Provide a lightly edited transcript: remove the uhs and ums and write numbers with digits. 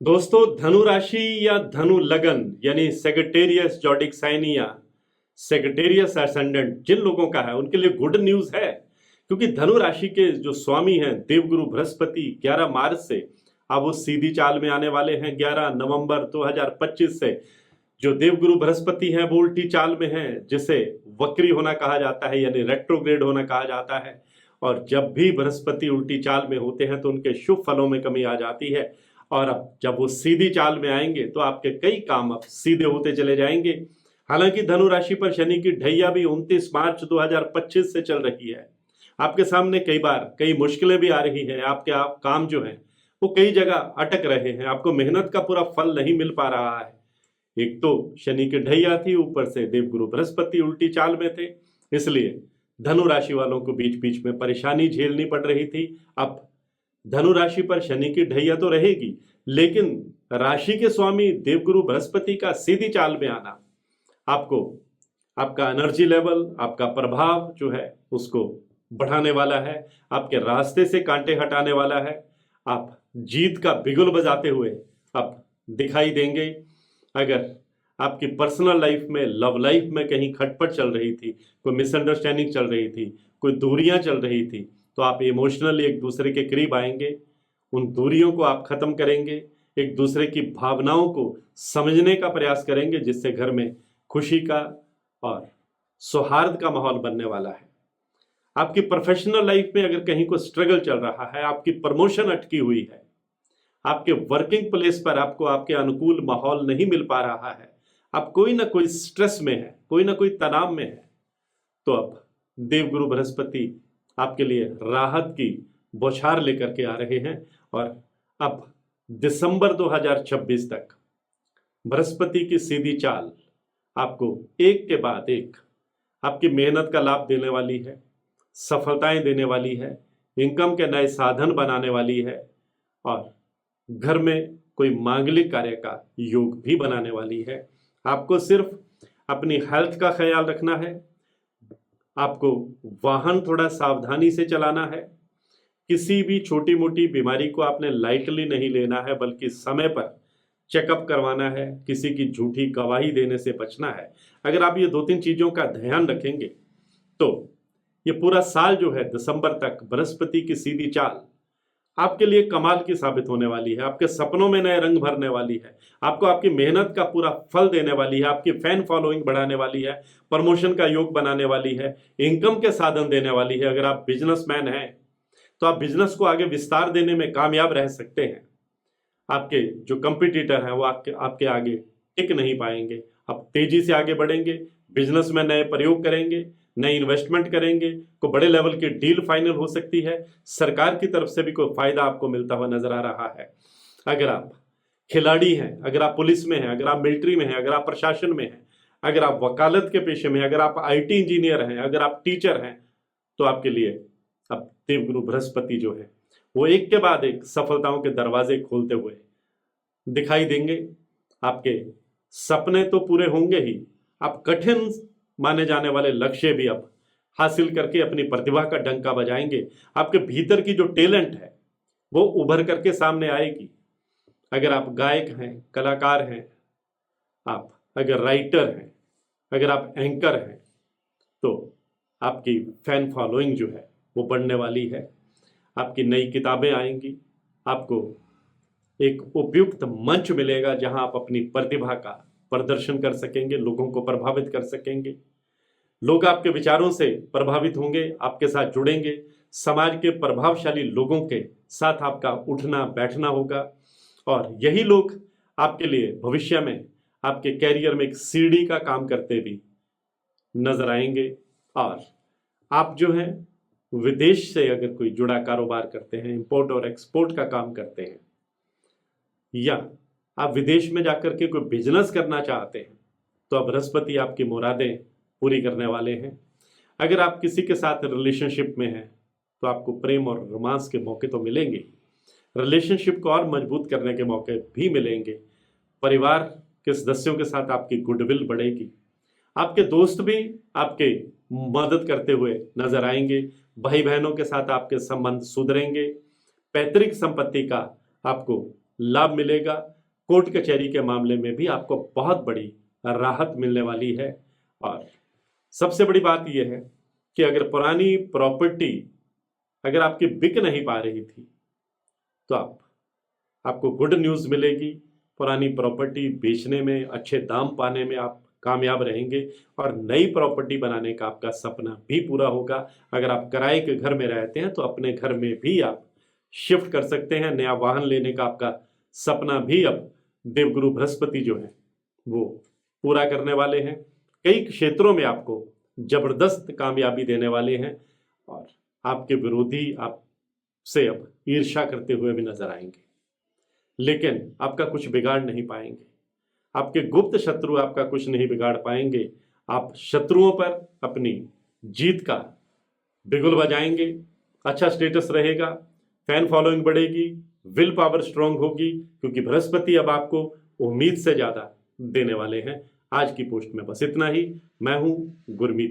दोस्तों, धनु राशि या धनु लगन यानी सेगिटेरियस जोडिक साइन या सेगिटेरियस असेंडेंट जिन लोगों का है उनके लिए गुड न्यूज है। क्योंकि धनु राशि के जो स्वामी हैं देवगुरु बृहस्पति 11 मार्च से अब वो सीधी चाल में आने वाले हैं। 11 नवंबर 2025 से जो देवगुरु बृहस्पति हैं वो उल्टी चाल में हैं, जिसे वक्री होना कहा जाता है यानी रेट्रोग्रेड होना कहा जाता है। और जब भी बृहस्पति उल्टी चाल में होते हैं तो उनके शुभ फलों में कमी आ जाती है। और अब जब वो सीधी चाल में आएंगे तो आपके कई काम अब सीधे होते चले जाएंगे। हालांकि धनु राशि पर शनि की ढैया भी 29 मार्च 2025 से चल रही है। आपके सामने कई बार कई मुश्किलें भी आ रही हैं। आपके काम जो है वो कई जगह अटक रहे हैं। आपको मेहनत का पूरा फल नहीं मिल पा रहा है। एक तो शनि की ढैया थी, ऊपर से देवगुरु बृहस्पति उल्टी चाल में थे, इसलिए धनु राशि वालों को बीच बीच में परेशानी झेलनी पड़ रही थी। अब धनु राशि पर शनि की ढैया तो रहेगी, लेकिन राशि के स्वामी देवगुरु बृहस्पति का सीधी चाल में आना आपको आपका एनर्जी लेवल, आपका प्रभाव जो है उसको बढ़ाने वाला है। आपके रास्ते से कांटे हटाने वाला है। आप जीत का बिगुल बजाते हुए अब दिखाई देंगे। अगर आपकी पर्सनल लाइफ में, लव लाइफ में कहीं खटपट चल रही थी, कोई मिसअंडरस्टैंडिंग चल रही थी, कोई दूरियां चल रही थी, तो आप इमोशनली एक दूसरे के करीब आएंगे। उन दूरियों को आप खत्म करेंगे, एक दूसरे की भावनाओं को समझने का प्रयास करेंगे, जिससे घर में खुशी का और सौहार्द का माहौल बनने वाला है। आपकी प्रोफेशनल लाइफ में अगर कहीं कोई स्ट्रगल चल रहा है, आपकी प्रमोशन अटकी हुई है, आपके वर्किंग प्लेस पर आपको आपके अनुकूल माहौल नहीं मिल पा रहा है, आप कोई ना कोई स्ट्रेस में है, कोई ना कोई तनाव में है, तो अब देवगुरु बृहस्पति आपके लिए राहत की बौछार लेकर के आ रहे हैं। और अब दिसंबर 2026 तक बृहस्पति की सीधी चाल आपको एक के बाद एक आपकी मेहनत का लाभ देने वाली है, सफलताएं देने वाली है, इनकम के नए साधन बनाने वाली है, और घर में कोई मांगलिक कार्य का योग भी बनाने वाली है। आपको सिर्फ अपनी हेल्थ का ख्याल रखना है। आपको वाहन थोड़ा सावधानी से चलाना है। किसी भी छोटी मोटी बीमारी को आपने लाइटली नहीं लेना है, बल्कि समय पर चेकअप करवाना है। किसी की झूठी गवाही देने से बचना है। अगर आप ये 2-3 चीजों का ध्यान रखेंगे तो ये पूरा साल जो है दिसंबर तक बृहस्पति की सीधी चाल आपके लिए कमाल की साबित होने वाली है। आपके सपनों में नए रंग भरने वाली है। आपको आपकी मेहनत का पूरा फल देने वाली है। आपकी फैन फॉलोइंग बढ़ाने वाली है। प्रमोशन का योग बनाने वाली है। इनकम के साधन देने वाली है। अगर आप बिजनेसमैन हैं तो आप बिजनेस को आगे विस्तार देने में कामयाब रह सकते हैं। आपके जो कंपटीटर हैं वो आपके आगे टिक नहीं पाएंगे। आप तेजी से आगे बढ़ेंगे, बिजनेस में नए प्रयोग करेंगे, नई इन्वेस्टमेंट करेंगे, कोई बड़े लेवल की डील फाइनल हो सकती है। सरकार की तरफ से भी कोई फायदा आपको मिलता हुआ नजर आ रहा है। अगर आप खिलाड़ी हैं, अगर आप पुलिस में हैं, अगर आप मिलिट्री में हैं, अगर आप प्रशासन में हैं, अगर आप वकालत के पेशे में हैं, अगर आप IT इंजीनियर हैं, अगर आप टीचर हैं, तो आपके लिए अब देवगुरु बृहस्पति जो है वो एक के बाद एक सफलताओं के दरवाजे खोलते हुए दिखाई देंगे। आपके सपने तो पूरे होंगे ही, आप कठिन माने जाने वाले लक्ष्य भी अब हासिल करके अपनी प्रतिभा का डंका बजाएंगे। आपके भीतर की जो टैलेंट है वो उभर करके सामने आएगी। अगर आप गायक हैं, कलाकार हैं, आप अगर राइटर हैं, अगर आप एंकर हैं, तो आपकी फैन फॉलोइंग जो है वो बढ़ने वाली है। आपकी नई किताबें आएंगी। आपको एक उपयुक्त मंच मिलेगा जहां आप अपनी प्रतिभा का प्रदर्शन कर सकेंगे, लोगों को प्रभावित कर सकेंगे। लोग आपके विचारों से प्रभावित होंगे, आपके साथ जुड़ेंगे। समाज के प्रभावशाली लोगों के साथ आपका उठना बैठना होगा, और यही लोग आपके लिए भविष्य में आपके कैरियर में एक सीढ़ी का काम करते भी नजर आएंगे। और आप जो हैं विदेश से अगर कोई जुड़ा कारोबार करते हैं, इंपोर्ट और एक्सपोर्ट का काम करते हैं, या आप विदेश में जाकर के कोई बिजनेस करना चाहते हैं, तो अब बृहस्पति आपकी मुरादें पूरी करने वाले हैं। अगर आप किसी के साथ रिलेशनशिप में हैं तो आपको प्रेम और रोमांस के मौके तो मिलेंगे, रिलेशनशिप को और मजबूत करने के मौके भी मिलेंगे। परिवार के सदस्यों के साथ आपकी गुडविल बढ़ेगी। आपके दोस्त भी आपके मदद करते हुए नजर आएंगे। भाई बहनों के साथ आपके संबंध सुधरेंगे। पैतृक संपत्ति का आपको लाभ मिलेगा। कोर्ट कचहरी के मामले में भी आपको बहुत बड़ी राहत मिलने वाली है। और सबसे बड़ी बात यह है कि अगर पुरानी प्रॉपर्टी अगर आपकी बिक नहीं पा रही थी तो आपको गुड न्यूज़ मिलेगी। पुरानी प्रॉपर्टी बेचने में, अच्छे दाम पाने में आप कामयाब रहेंगे और नई प्रॉपर्टी बनाने का आपका सपना भी पूरा होगा। अगर आप किराए के घर में रहते हैं तो अपने घर में भी आप शिफ्ट कर सकते हैं। नया वाहन लेने का आपका सपना भी अब देवगुरु बृहस्पति जो है वो पूरा करने वाले हैं। कई क्षेत्रों में आपको जबरदस्त कामयाबी देने वाले हैं और आपके विरोधी आपसे अब ईर्ष्या करते हुए भी नजर आएंगे, लेकिन आपका कुछ बिगाड़ नहीं पाएंगे। आपके गुप्त शत्रु आपका कुछ नहीं बिगाड़ पाएंगे। आप शत्रुओं पर अपनी जीत का बिगुल बजाएंगे। अच्छा स्टेटस रहेगा, फैन फॉलोइंग बढ़ेगी, विल पावर स्ट्रांग होगी, क्योंकि बृहस्पति अब आपको उम्मीद से ज्यादा देने वाले हैं। आज की पोस्ट में बस इतना ही। मैं हूं गुरमीत।